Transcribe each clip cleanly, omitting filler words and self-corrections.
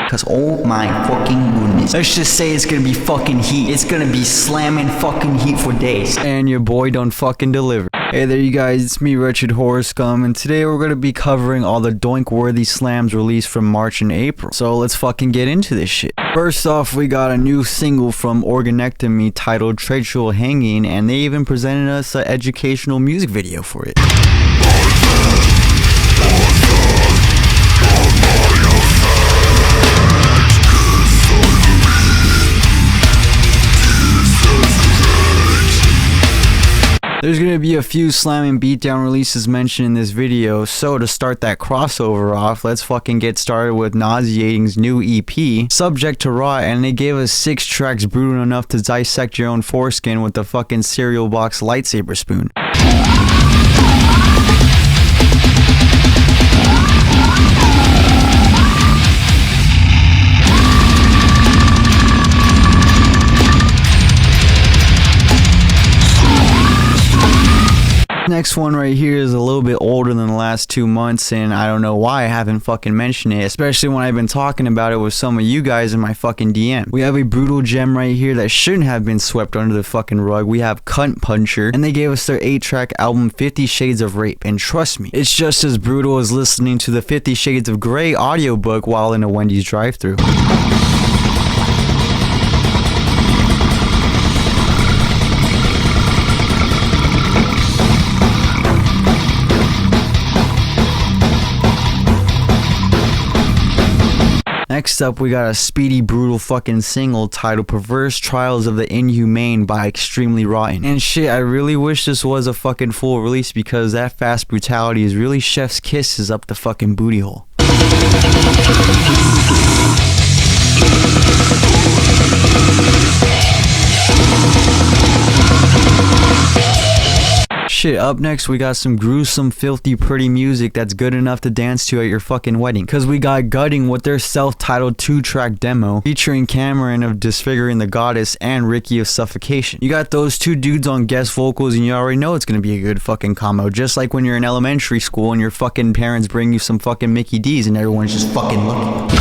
Cause oh my fucking goodness. Let's just say it's gonna be fucking heat. It's gonna be slamming fucking heat for days. And your boy don't fucking deliver. Hey there you guys, it's me Wretched Horror Scum, and today we're gonna be covering all the doink-worthy slams released from March and April. So let's fucking get into this shit. First off, we got a new single from Organectomy titled Tracheal Hanging, and they even presented us an educational music video for it. There's gonna be a few slamming beatdown releases mentioned in this video, so to start that crossover off, let's fucking get started with Nauseating's new EP, Subject to Rot, and they gave us 6 tracks brutal enough to dissect your own foreskin with the fucking cereal box lightsaber spoon. Next one right here is a little bit older than the last 2 months, and I don't know why I haven't fucking mentioned it, especially when I've been talking about it with some of you guys in my fucking DM. We have a brutal gem right here that shouldn't have been swept under the fucking rug. We have Cuntpuncher, and they gave us their 8-track album 50 Shades of Rape, and trust me, it's just as brutal as listening to the 50 Shades of Grey audiobook while in a Wendy's drive-thru. Next up, we got a speedy, brutal fucking single titled Perverse Trials of the Inhumane by Extremely Rotten. And shit, I really wish this was a fucking full release because that fast brutality is really chef's kisses up the fucking booty hole. Shit, up next we got some gruesome, filthy, pretty music that's good enough to dance to at your fucking wedding. Cause we got Gutting with their self-titled 2-track demo featuring Cameron of Disfiguring the Goddess and Ricky of Suffocation. You got those 2 dudes on guest vocals and you already know it's gonna be a good fucking combo. Just like when you're in elementary school and your fucking parents bring you some fucking Mickey D's and everyone's just fucking looking.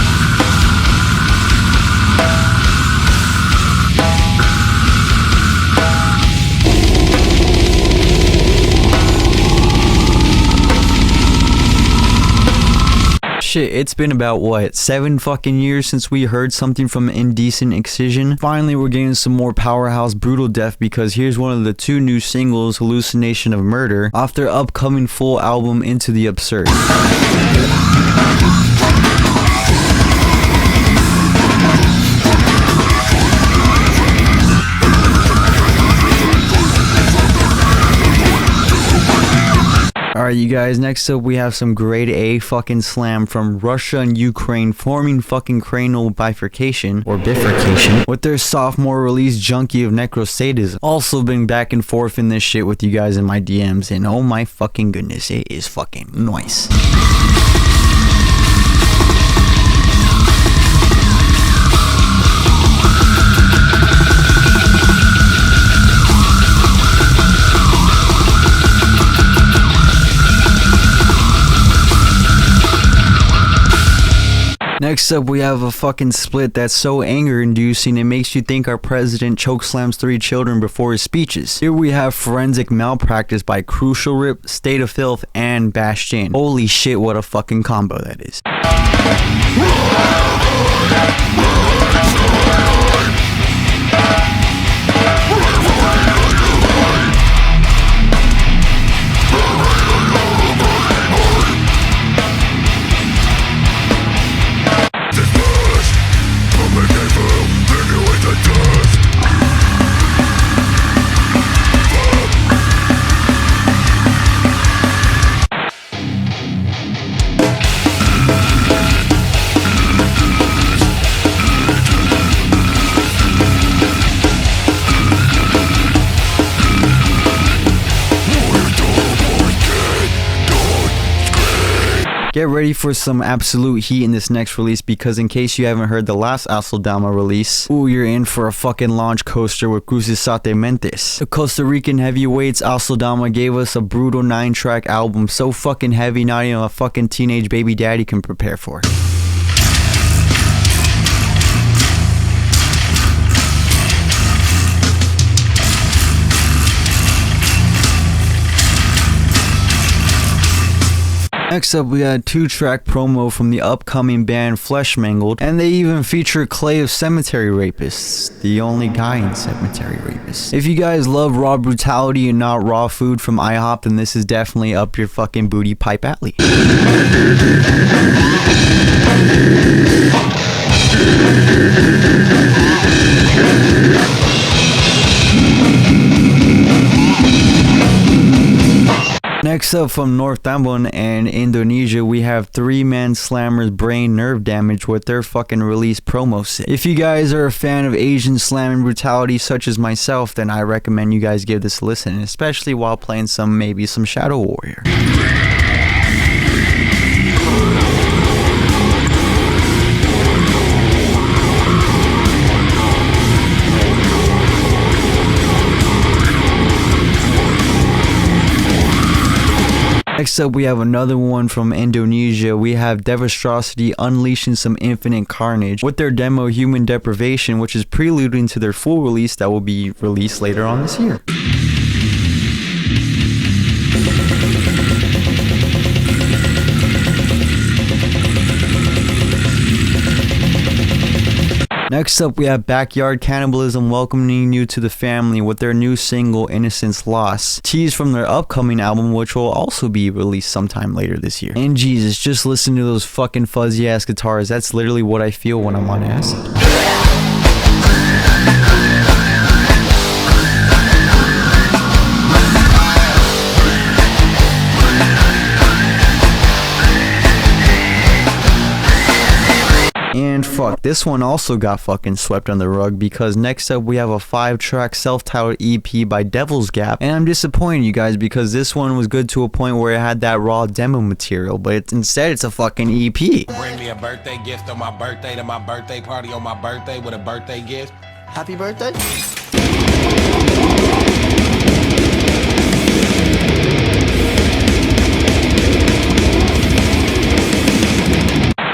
Shit, it's been about what, 7 fucking years since we heard something from Indecent Excision. Finally, we're getting some more powerhouse brutal death because here's one of the 2 new singles, Hallucination of Murder, off their upcoming full album Into the Absurd. Alright you guys, next up we have some grade A fucking slam from Russia and Ukraine forming fucking cranial bifurcation, or bifurcation, with their sophomore release Junkie of Necrosadism. Also been back and forth in this shit with you guys in my DMs, and oh my fucking goodness, it is fucking nice. Next up, we have a fucking split that's so anger-inducing it makes you think our president chokeslams 3 children before his speeches. Here we have Forensic Malpractice by Crucial Rip, State of Filth, and Bastion. Holy shit, what a fucking combo that is. Get ready for some absolute heat in this next release because in case you haven't heard the last Asaldama release, ooh, you're in for a fucking launch coaster with Crucisate Mentes. The Costa Rican heavyweights Asaldama gave us a brutal 9-track album so fucking heavy not even a fucking teenage baby daddy can prepare for. Next up, we got a 2-track promo from the upcoming band Flesh Mangled, and they even feature Clay of Cemetery Rapists, the only guy in Cemetery Rapists. If you guys love raw brutality and not raw food from IHOP, then this is definitely up your fucking booty pipe alley. Next up, from Northumberland and Indonesia, we have 3-man slammers Brain Nerve Damage with their fucking release promo set. If you guys are a fan of Asian slam and brutality such as myself, then I recommend you guys give this a listen, especially while playing maybe some Shadow Warrior. Next up, we have another one from Indonesia. We have Devastrosity unleashing some infinite carnage with their demo Human Deprivation, which is preluding to their full release that will be released later on this year. Next up, we have Backyard Cannibalism welcoming you to the family with their new single, Innocence Lost, teased from their upcoming album, which will also be released sometime later this year. And Jesus, just listen to those fucking fuzzy ass guitars. That's literally what I feel when I'm on acid. And fuck, this one also got fucking swept on the rug, because next up we have a 5-track self-titled EP by Devil's Gap, and I'm disappointed, you guys, because this one was good to a point where it had that raw demo material, but instead it's a fucking EP. Bring me a birthday gift on my birthday to my birthday party on my birthday with a birthday gift. Happy birthday.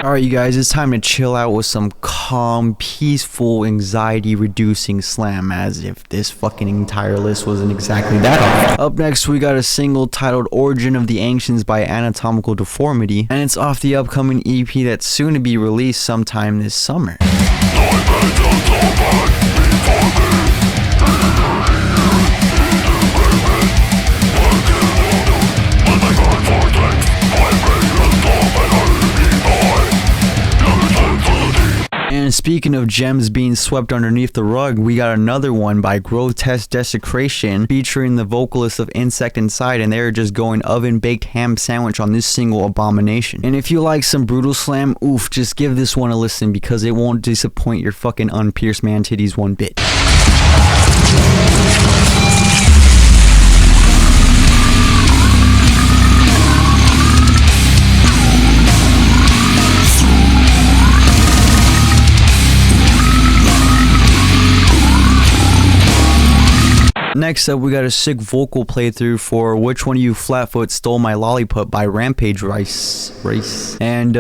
Alright, you guys, it's time to chill out with some calm, peaceful, anxiety-reducing slam, as if this fucking entire list wasn't exactly that hard. Up next, we got a single titled Origin of the Ancients by Anatomical Deformity, and it's off the upcoming EP that's soon to be released sometime this summer. And speaking of gems being swept underneath the rug, we got another one by Grotesque Desecration featuring the vocalist of Insect Inside, and they're just going oven-baked ham sandwich on this single, Abomination. And if you like some brutal slam, oof, just give this one a listen, because it won't disappoint your fucking unpierced man titties one bit. Next up, we got a sick vocal playthrough for Which One of You Flatfoot Stole My Lollipop by Rampage Race. And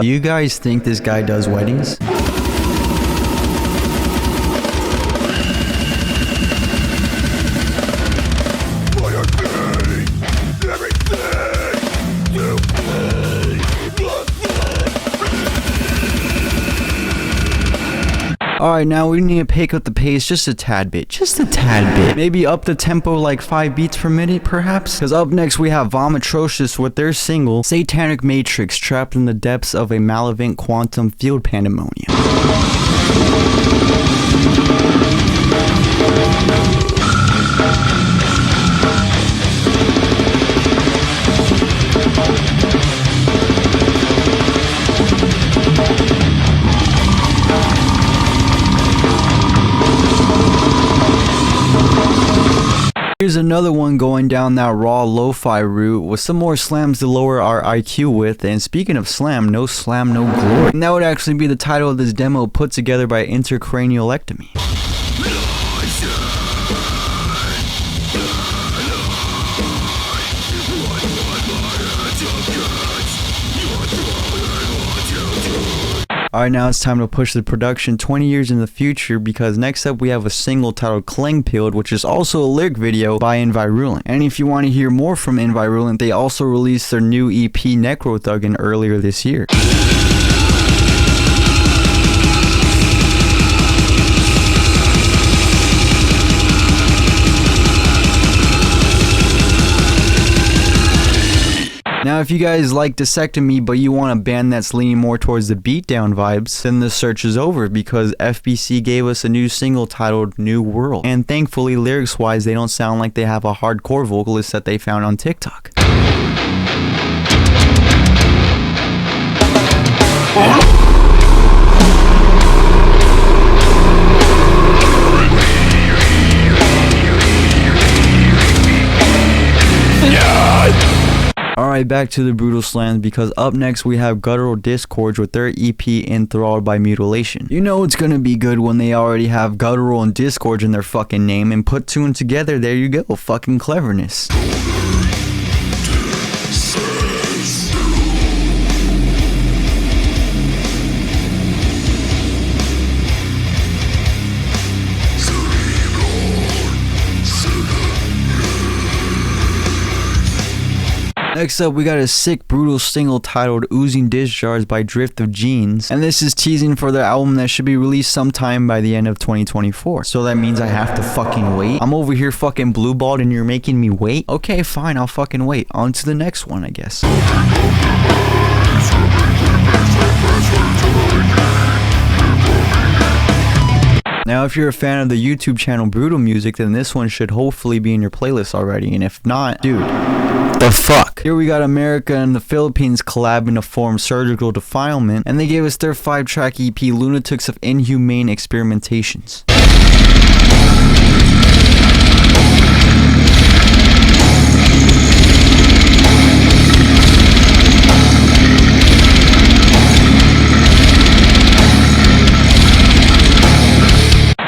you guys think this guy does weddings? Alright, now we need to pick up the pace just a tad bit. Maybe up the tempo like 5 beats per minute, perhaps? Because up next we have Vomitrocious with their single, Satanic Matrix, trapped in the depths of a malevolent quantum field pandemonium. Here's another one going down that raw lo-fi route with some more slams to lower our IQ with, and speaking of slam, no glory. And that would actually be the title of this demo put together by Intercranialectomy. Alright, now it's time to push the production 20 years in the future, because next up we have a single titled Cling Pilled, which is also a lyric video by Envirulent. And if you want to hear more from Envirulent, they also released their new EP Necrothuggin earlier this year. Now, if you guys like Dissectomy, but you want a band that's leaning more towards the beatdown vibes, then the search is over, because FBC gave us a new single titled New World. And thankfully, lyrics-wise, they don't sound like they have a hardcore vocalist that they found on TikTok. Alright, back to the brutal slams, because up next we have Guttural Discords with their EP Enthralled by Mutilation. You know it's gonna be good when they already have Guttural and Discords in their fucking name, and put two and together, there you go, fucking cleverness. Next up, we got a sick, brutal single titled Oozing Discharge by Drift of Genes, and this is teasing for their album that should be released sometime by the end of 2024. So that means I have to fucking wait? I'm over here fucking blue-balled and you're making me wait? Okay, fine, I'll fucking wait. On to the next one, I guess. Now, if you're a fan of the YouTube channel Brutal Music, then this one should hopefully be in your playlist already, and if not, dude, the fuck? Here we got America and the Philippines collabing to form Surgical Defilement, and they gave us their 5-track EP Lunatics of Inhumane Experimentations.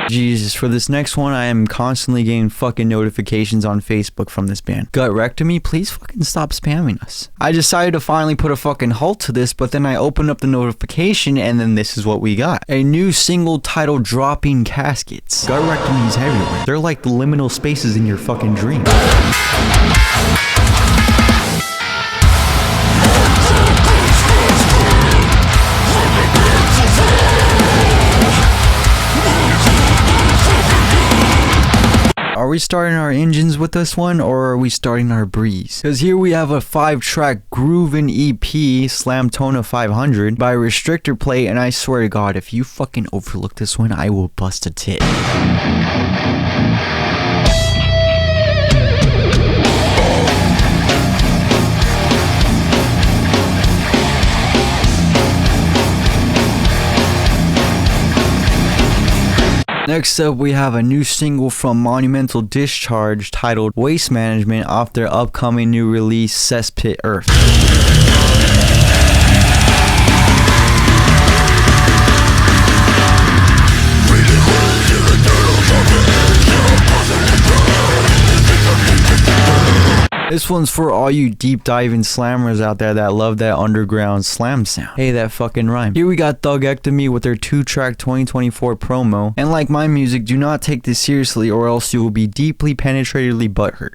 Jesus, for this next one, I am constantly getting fucking notifications on Facebook from this band. Gutrectomy, please fucking stop spamming us. I decided to finally put a fucking halt to this, but then I opened up the notification and then this is what we got. A new single titled Dropping Caskets. Gutrectomy is everywhere. They're like the liminal spaces in your fucking dream. Are we starting our engines with this one, or are we starting our breeze? Because here we have a 5-track groovin' EP, Slamtona 500, by Restrictor Plate, and I swear to God, if you fucking overlook this one, I will bust a tit. Next up, we have a new single from Monumental Discharge titled Waste Management off their upcoming new release, Cesspit Earth. This one's for all you deep diving slammers out there that love that underground slam sound. Hey, that fucking rhyme. Here we got Thugectomy with their 2-track 2024 promo. And like my music, do not take this seriously or else you will be deeply penetratedly butthurt.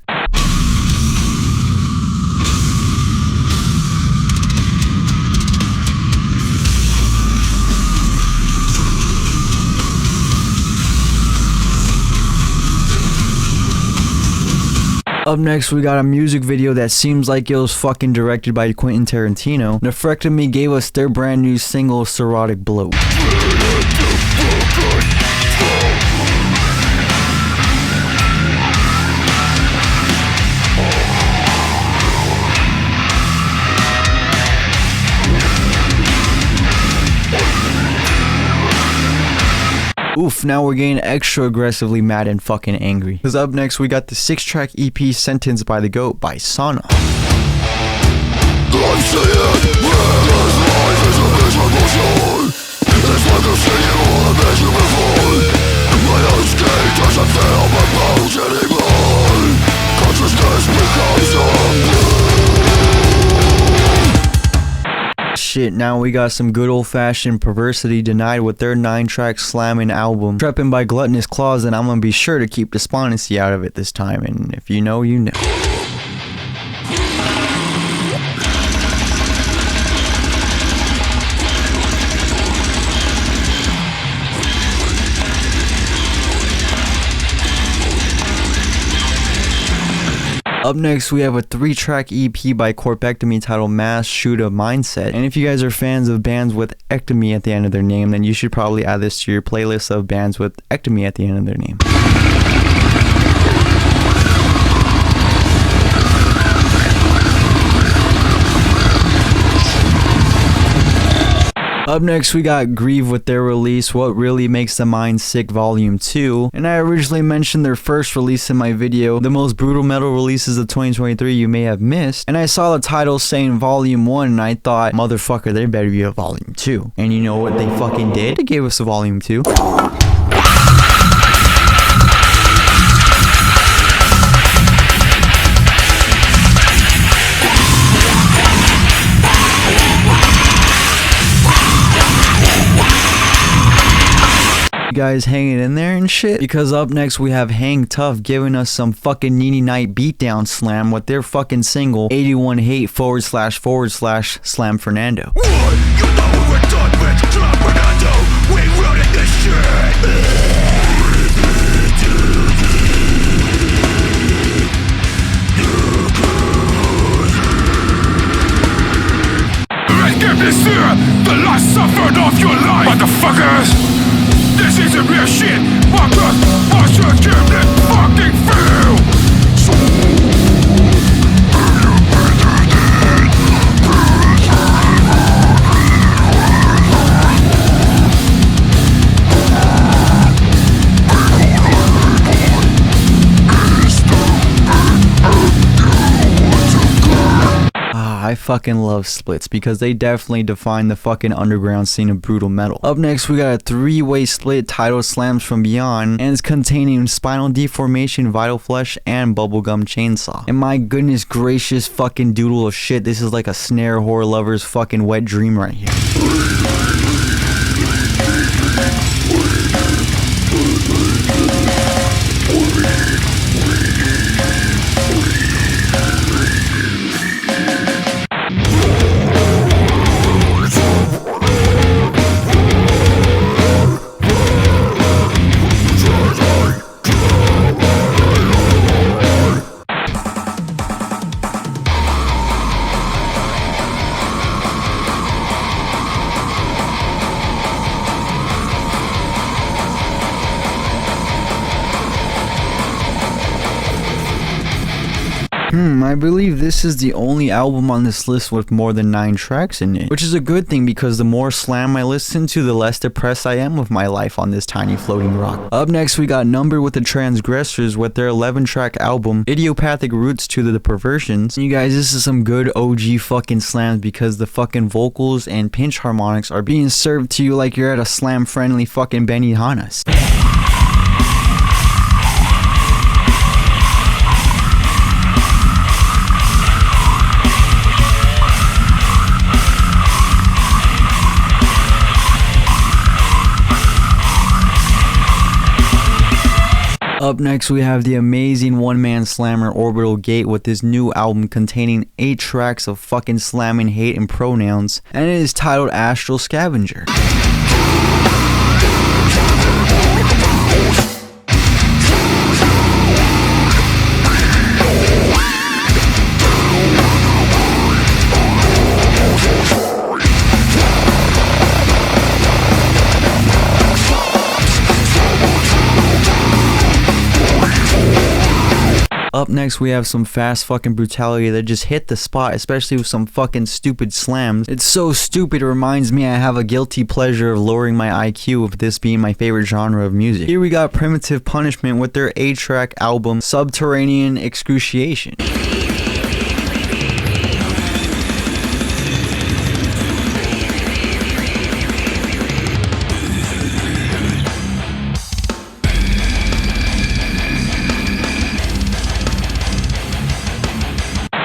Up next, we got a music video that seems like it was fucking directed by Quentin Tarantino. Nephrectomy gave us their brand new single, Cirrhotic Bloat. Oof, now we're getting extra aggressively mad and fucking angry. Because up next, we got the 6-track EP Sentenced by the Goat by Sana. shit, now we got some good old-fashioned Perversity Denied with their 9-track slamming album, Treppin' by Gluttonous Claws, and I'm gonna be sure to keep despondency out of it this time, and if you know, you know. Up next, we have a 3-track EP by Corpectomy titled Mass Shoot Up Mindset. And if you guys are fans of bands with ectomy at the end of their name, then you should probably add this to your playlist of bands with ectomy at the end of their name. Up next, we got Grieve with their release, What Really Makes the Mind Sick Volume 2. And I originally mentioned their first release in my video, the most brutal metal releases of 2023 you may have missed. And I saw the title saying Volume 1 and I thought, motherfucker, there better be a Volume 2. And you know what they fucking did? They gave us a Volume 2. You guys hanging in there and shit? Because up next we have Hang Tough giving us some fucking Needy Night beatdown slam with their fucking single 81 Hate / Slam Fernando. You know we're done with Slam Fernando. We running this shit. Let's get this here, the last suffered of your life, motherfuckers. This isn't real shit. I should give this fucking feel. I fucking love splits because they definitely define the fucking underground scene of brutal metal. Up next, we got a 3-way split titled Slams from Beyond, and it's containing Spinal Deformation, Vital Flesh, and Bubblegum Chainsaw. And my goodness gracious fucking doodle of shit, this is like a snare horror lover's fucking wet dream right here. I believe this is the only album on this list with more than 9 tracks in it, which is a good thing because the more slam I listen to, the less depressed I am with my life on this tiny floating rock. Up next, we got Numbered with the Transgressors with their 11-track album, Idiopathic Roots to the Perversions. And you guys, this is some good OG fucking slams because the fucking vocals and pinch harmonics are being served to you like you're at a slam-friendly fucking Benihana's. Up next, we have the amazing one-man slammer Orbital Gate with his new album containing 8 tracks of fucking slamming hate and pronouns, and it is titled Astral Scavenger. Up next, we have some fast fucking brutality that just hit the spot, especially with some fucking stupid slams. It's so stupid, it reminds me I have a guilty pleasure of lowering my IQ with this being my favorite genre of music. Here we got Primitive Punishment with their 8-track album, Subterranean Excruciation.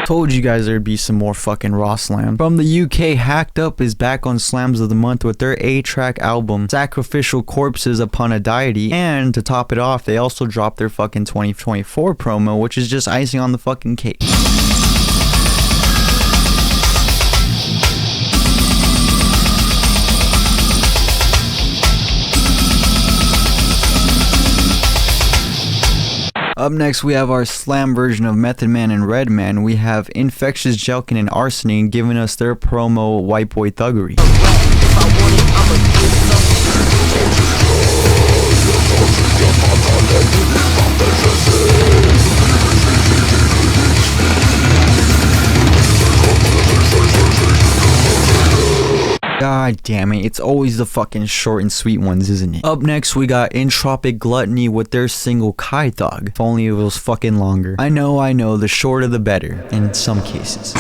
Told you guys there'd be some more fucking raw slam. From the UK, Hacked Up is back on Slams of the Month with their 8-track album, Sacrificial Corpses Upon a Deity. And to top it off, they also dropped their fucking 2024 promo, which is just icing on the fucking cake. Up next, we have our slam version of Method Man and Redman. We have Infectious Jelkin and Arsenic giving us their promo White Boy Thuggery. God damn it, it's always the fucking short and sweet ones, isn't it? Up next, we got Entropic Gluttony with their single Kai Thug. If only it was fucking longer. I know, the shorter the better, in some cases.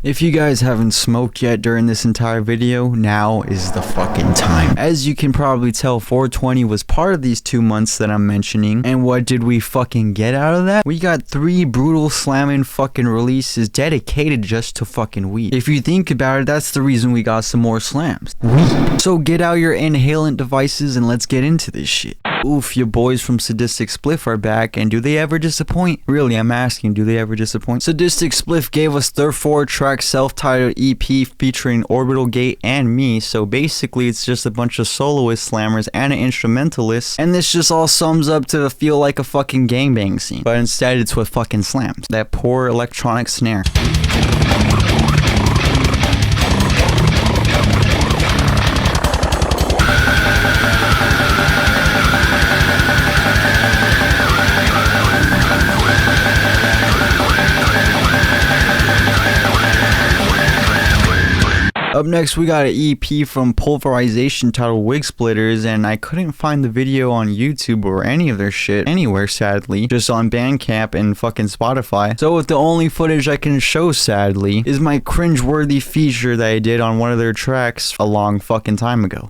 If you guys haven't smoked yet during this entire video, now is the fucking time. As you can probably tell, 420 was part of these 2 months that I'm mentioning. And what did we fucking get out of that? We got 3 brutal slamming fucking releases dedicated just to fucking weed. If you think about it, that's the reason we got some more slams. Weed. So get out your inhalant devices and let's get into this shit. Oof, your boys from Sadistic Spliff are back, and do they ever disappoint? Really, I'm asking, do they ever disappoint? Sadistic Spliff gave us their 4-track self-titled EP featuring Orbital Gate and me, so basically it's just a bunch of soloist slammers and an instrumentalist, and this just all sums up to feel like a fucking gangbang scene, but instead it's with fucking slams. That poor electronic snare. Up next, we got an EP from Pulverization titled Wig Splitters, and I couldn't find the video on YouTube or any of their shit anywhere, sadly, just on Bandcamp and fucking Spotify. So with the only footage I can show, sadly, is my cringe-worthy feature that I did on one of their tracks a long fucking time ago.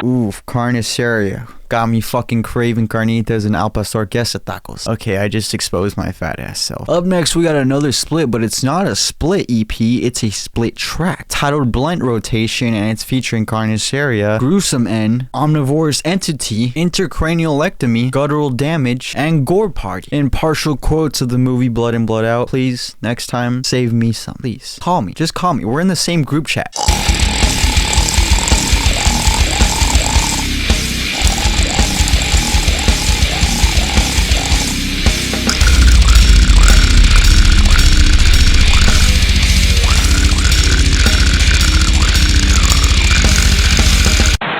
Oof, carniceria. Got me fucking craving carnitas and al pastor queso tacos. Okay, I just exposed my fat ass self. Up next, we got another split, but it's not a split EP, it's a split track titled Blunt Rotation, and it's featuring Carniceria, Gruesome End, Omnivorous Entity, Intercranialectomy, Guttural Damage, and Gore Party. In partial quotes of the movie Blood In Blood Out, please, next time, save me some. Please, call me. Just call me. We're in the same group chat.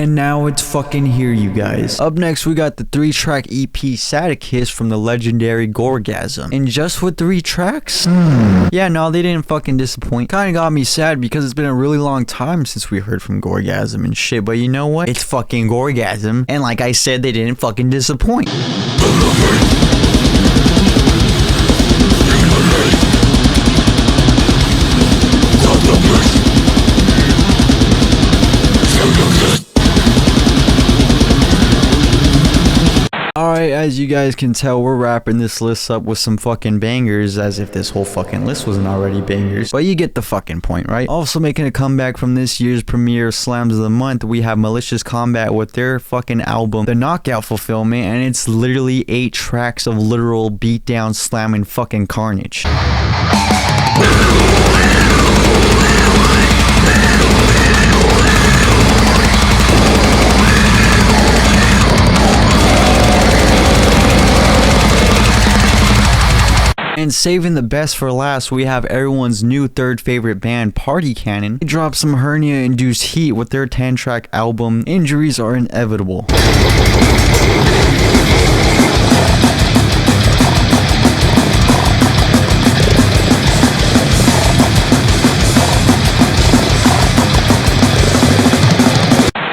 And now it's fucking here, you guys. Up next, we got the 3-track EP Sadicus from the legendary Gorgasm. And just with 3 tracks? Yeah, no, they didn't fucking disappoint. Kinda got me sad because it's been a really long time since we heard from Gorgasm and shit. But you know what? It's fucking Gorgasm. And like I said, they didn't fucking disappoint. Alright, as you guys can tell, we're wrapping this list up with some fucking bangers, as if this whole fucking list wasn't already bangers. But you get the fucking point, right? Also making a comeback from this year's premiere of Slams of the Month, we have Malicious Combat with their fucking album, The Knockout Fulfillment, and it's literally 8 tracks of literal beatdown slamming fucking carnage. And saving the best for last, we have everyone's new 3rd favorite band, Party Cannon. They dropped some hernia-induced heat with their 10-track album, Injuries Are Inevitable.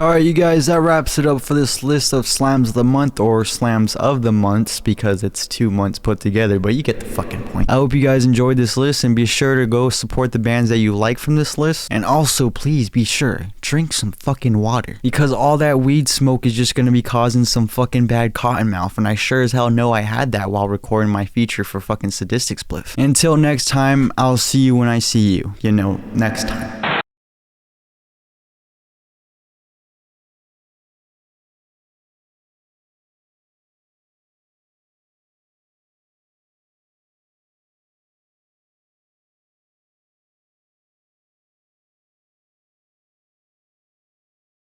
Alright, you guys, that wraps it up for this list of slams of the month, or slams of the months, because it's 2 months put together, but you get the fucking point. I hope you guys enjoyed this list, and be sure to go support the bands that you like from this list. And also, please be sure, drink some fucking water, because all that weed smoke is just gonna be causing some fucking bad cotton mouth, and I sure as hell know I had that while recording my feature for fucking Sadistic Spliff. Until next time, I'll see you when I see you. You know, next time.